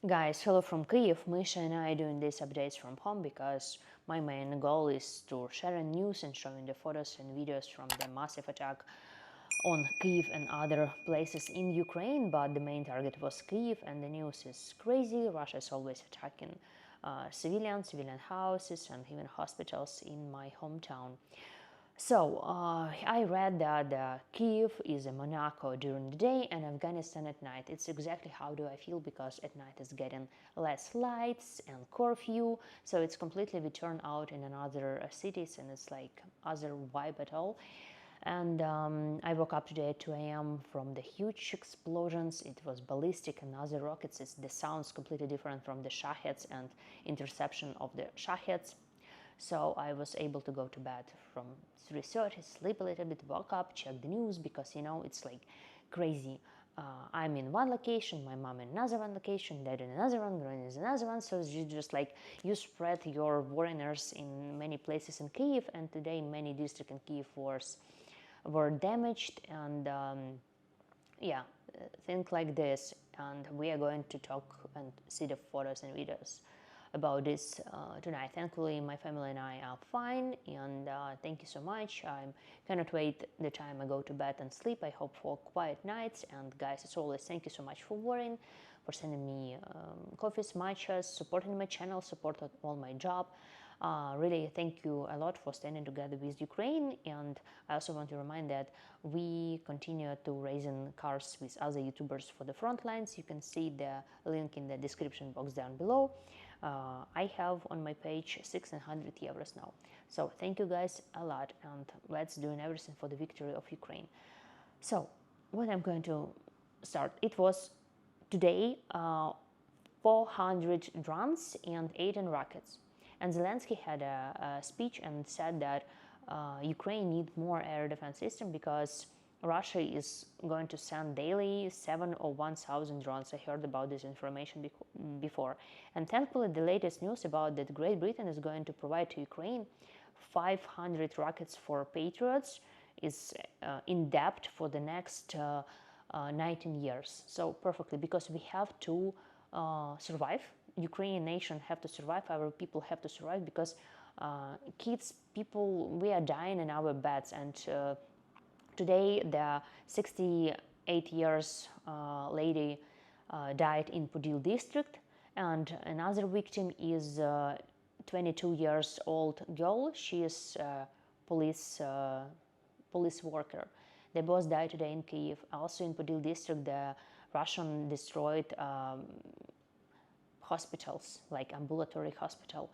Guys, hello from Kyiv. Misha and I are doing these updates from home because my main goal is to share news and showing the photos and videos from the massive attack on Kyiv and other places in Ukraine, but the main target was Kyiv, and the news is crazy. Russia is always attacking civilian houses and even hospitals in my hometown. So, I read that Kyiv is a Monaco during the day and Afghanistan at night. It's exactly how do I feel, because at night it's getting less lights and curfew, so it's completely we turn out in another cities and it's like other vibe at all. And I woke up today at 2 a.m. from the huge explosions. It was ballistic and other rockets. The sounds completely different from the Shaheds and interception of the Shaheds. So I was able to go to bed from 3:30, sleep a little bit, woke up, check the news, because it's like crazy. I'm in one location, my mom in another one location, dad in another one, granny is another one. So you just like you spread your foreigners in many places in Kyiv, and today many districts in Kyiv were damaged, and yeah, think like this. And we are going to talk and see the photos and videos about this tonight. Thankfully, my family and I are fine, and thank you so much. I cannot wait the time I go to bed and sleep. I hope for quiet nights. And guys, as always, thank you so much for worrying, for sending me coffees, matchas, supporting my channel, supporting all my job. Really, thank you a lot for standing together with Ukraine. And I also want to remind that we continue to raising cars with other YouTubers for the front lines. You can see the link in the description box down below. I have on my page 600 euros now. So thank you guys a lot, and let's do everything for the victory of Ukraine. So what I'm going to start, it was today 400 drones and 18 rockets. And Zelensky had a speech and said that Ukraine needs more air defense system because Russia is going to send daily 7 or 1,000 drones. I heard about this information before. And thankfully, the latest news about that Great Britain is going to provide to Ukraine 500 rockets for Patriots is in depth for the next 19 years. So perfectly, because we have to survive. Ukrainian nation have to survive. Our people have to survive because kids, people, we are dying in our beds. And today, the 68 years lady died in Podil district, and another victim is 22 years old girl. She is police worker. They both died today in Kyiv. Also in Podil district, the Russian destroyed hospitals, like ambulatory hospital.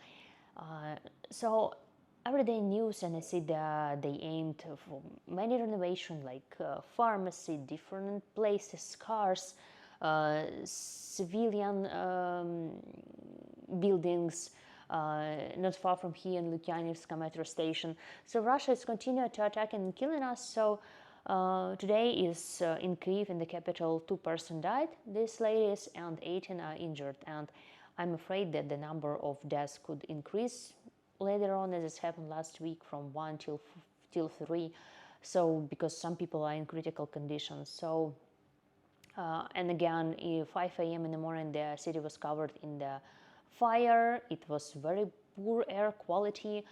So everyday news, and I see that they aimed for many renovation, like pharmacy, different places, cars, civilian buildings, not far from here in Lukyanivsk metro station. So Russia is continuing to attack and killing us. So today is in Kyiv, in the capital, 2 persons died, these ladies, and 18 are injured. And I'm afraid that the number of deaths could increase later on, as it happened last week, from 1 till 3. So because some people are in critical conditions. So and again, 5 a.m. in the morning, the city was covered in the fire. It was very poor air quality,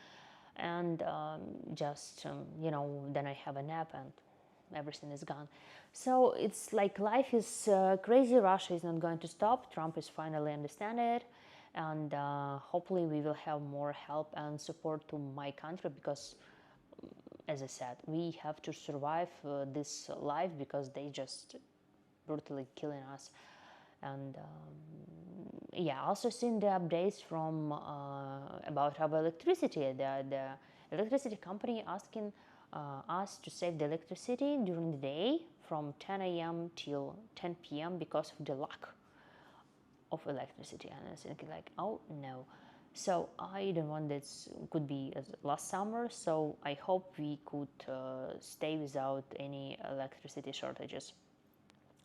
and then I have a nap and everything is gone. So it's like life is crazy. Russia is not going to stop. Trump is finally understanding it, and hopefully we will have more help and support to my country, because as I said, we have to survive this life, because they just brutally killing us. And yeah, also seen the updates from about our electricity. The electricity company asking us to save the electricity during the day from 10 a.m. till 10 p.m. because of the lack of electricity. And I was thinking like, oh no. So I don't want this could be as last summer. So I hope we could stay without any electricity shortages.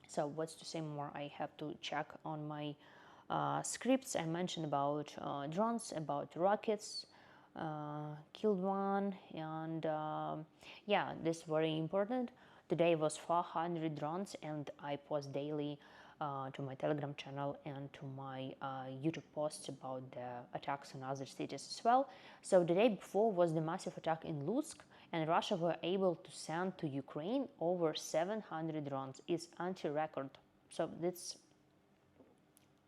So what's to say more? I have to check on my scripts. I mentioned about drones, about rockets, killed one, and yeah, this is very important. Today was 400 drones, and I post daily to my Telegram channel and to my YouTube posts about the attacks in other cities as well. So the day before was the massive attack in Lutsk, and Russia were able to send to Ukraine over 700 drones. It's anti-record. So that's,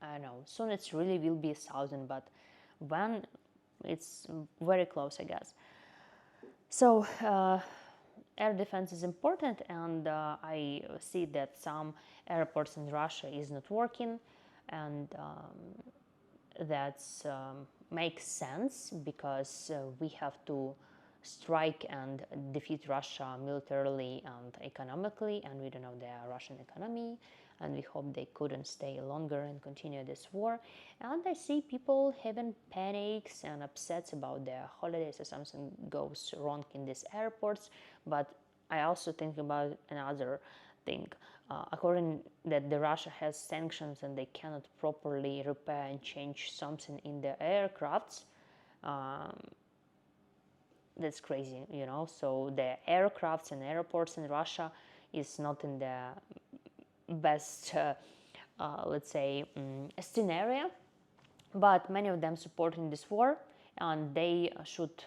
I don't know, soon it really will be 1,000, but when it's very close, I guess. So air defense is important, and I see that some airports in Russia is not working, and that makes sense because we have to strike and defeat Russia militarily and economically, and we don't know the Russian economy, and we hope they couldn't stay longer and continue this war. And I see people having panics and upsets about the holidays or something goes wrong in these airports, but I also think about another thing. According that the Russia has sanctions and they cannot properly repair and change something in the aircrafts, that's crazy, you know. So the aircrafts and airports in Russia is not in the best, let's say, scenario, but many of them supporting this war, and they should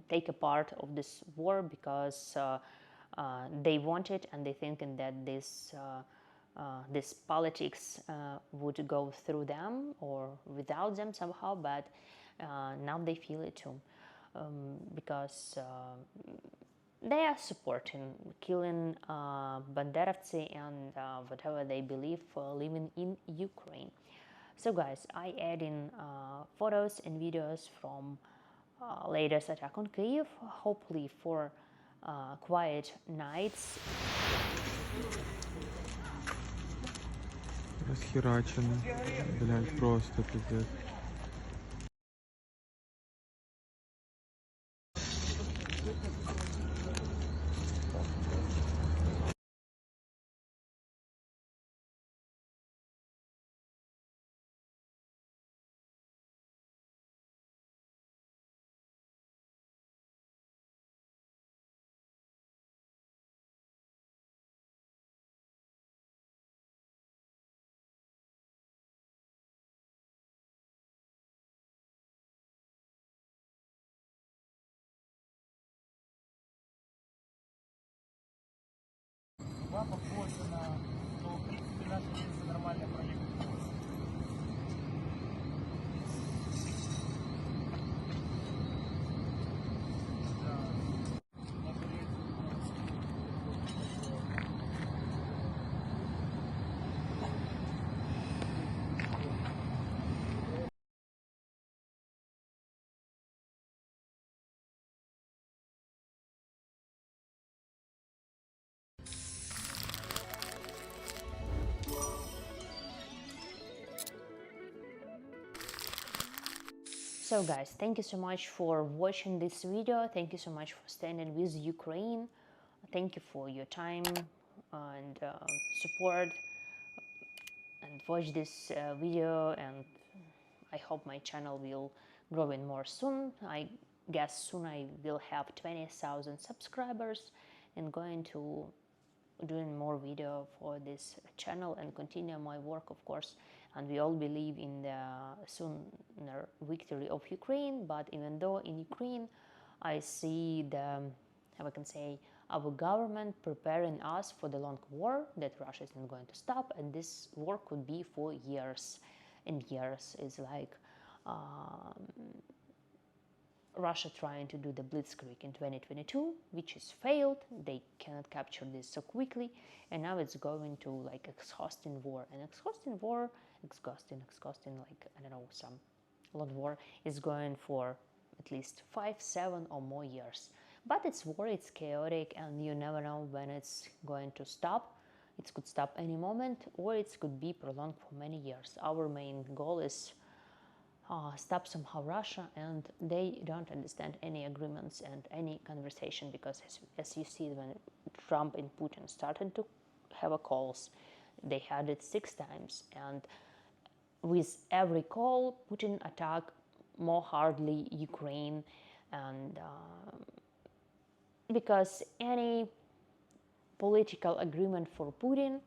take a part of this war because they want it, and they think that this politics would go through them or without them somehow, but now they feel it too, because they are supporting killing Banderovцы and whatever they believe living in Ukraine. So guys, I add in photos and videos from latest attack on Kyiv, hopefully for quiet nights. Расхерачено, блядь, просто пиздец. Похоже на, но в принципе наша жизнь нормально проехать. So guys, thank you so much for watching this video. Thank you so much for standing with Ukraine. Thank you for your time and support, and watch this video, and I hope my channel will grow in more soon. I guess soon I will have 20,000 subscribers and going to doing more video for this channel and continue my work, of course. And we all believe in the sooner victory of Ukraine, but even though in Ukraine I see the, how I can say, our government preparing us for the long war that Russia is not going to stop, and this war could be for years and years. It's like Russia trying to do the blitzkrieg in 2022, which has failed. They cannot capture this so quickly, and now it's going to like exhausting war. And exhausting war, exhausting, like, I don't know, some long war is going for at least 5, 7 or more years. But it's war, it's chaotic, and you never know when it's going to stop. It could stop any moment, or it could be prolonged for many years. Our main goal is stop somehow Russia, and they don't understand any agreements and any conversation, because as you see, when Trump and Putin started to have a calls, they had it 6 times, and with every call Putin attacked more hardly Ukraine, and because any political agreement for Putin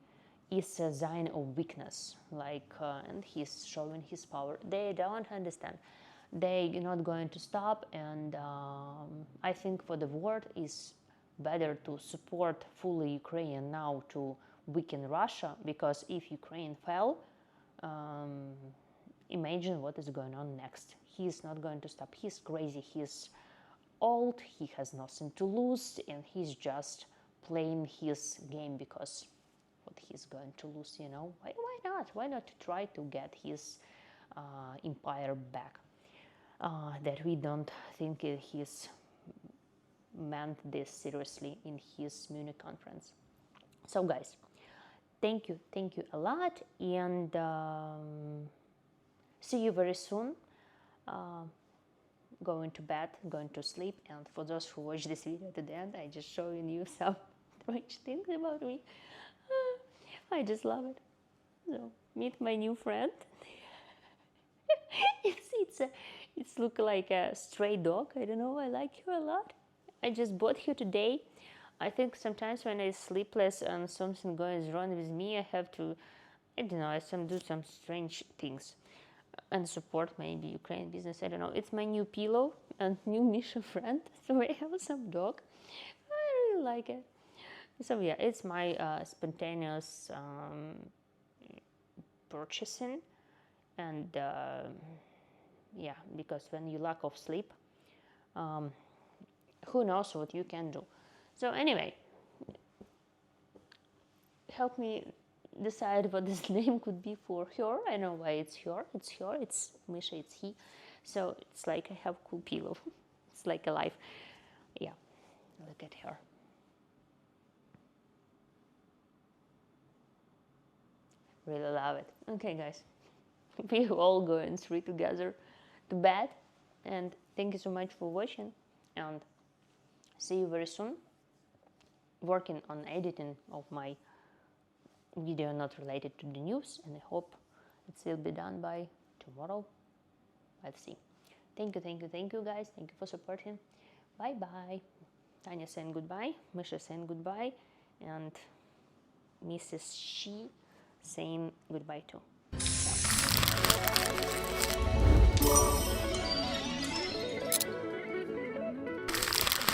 is a sign of weakness, like, and he's showing his power. They don't understand. They're not going to stop, and I think for the world is better to support fully Ukraine now to weaken Russia, because if Ukraine fell, imagine what is going on next. He's not going to stop. He's crazy. He's old. He has nothing to lose, and he's just playing his game because what he's going to lose, Why not? Why not try to get his empire back? That we don't think he's meant this seriously in his Munich conference. So guys, thank you a lot, and see you very soon. Going to bed, going to sleep, and for those who watch this video to the end, I just showing you some strange things about me. I just love it. So meet my new friend. It's look like a stray dog. I don't know. I like her a lot. I just bought her today. I think sometimes when I sleepless and something goes wrong with me, I have to, I don't know, do some strange things and support maybe Ukraine business. I don't know. It's my new pillow and new Misha friend. So I have some dog. I really like it. So yeah, it's my spontaneous purchasing, and yeah, because when you lack of sleep, who knows what you can do. So anyway, help me decide what this name could be for her. I know why it's her. It's her. It's Misha. It's he. So it's like I have cool pillow. It's like a life. Yeah, look at her. Really love it. Okay, guys, we all going three together to bed, and thank you so much for watching, and see you very soon. Working on editing of my video not related to the news, and I hope it will be done by tomorrow. Let's see. Thank you guys. Thank you for supporting. Bye bye. Tanya saying goodbye, Misha saying goodbye, and Mrs. She saying goodbye too. Ciao.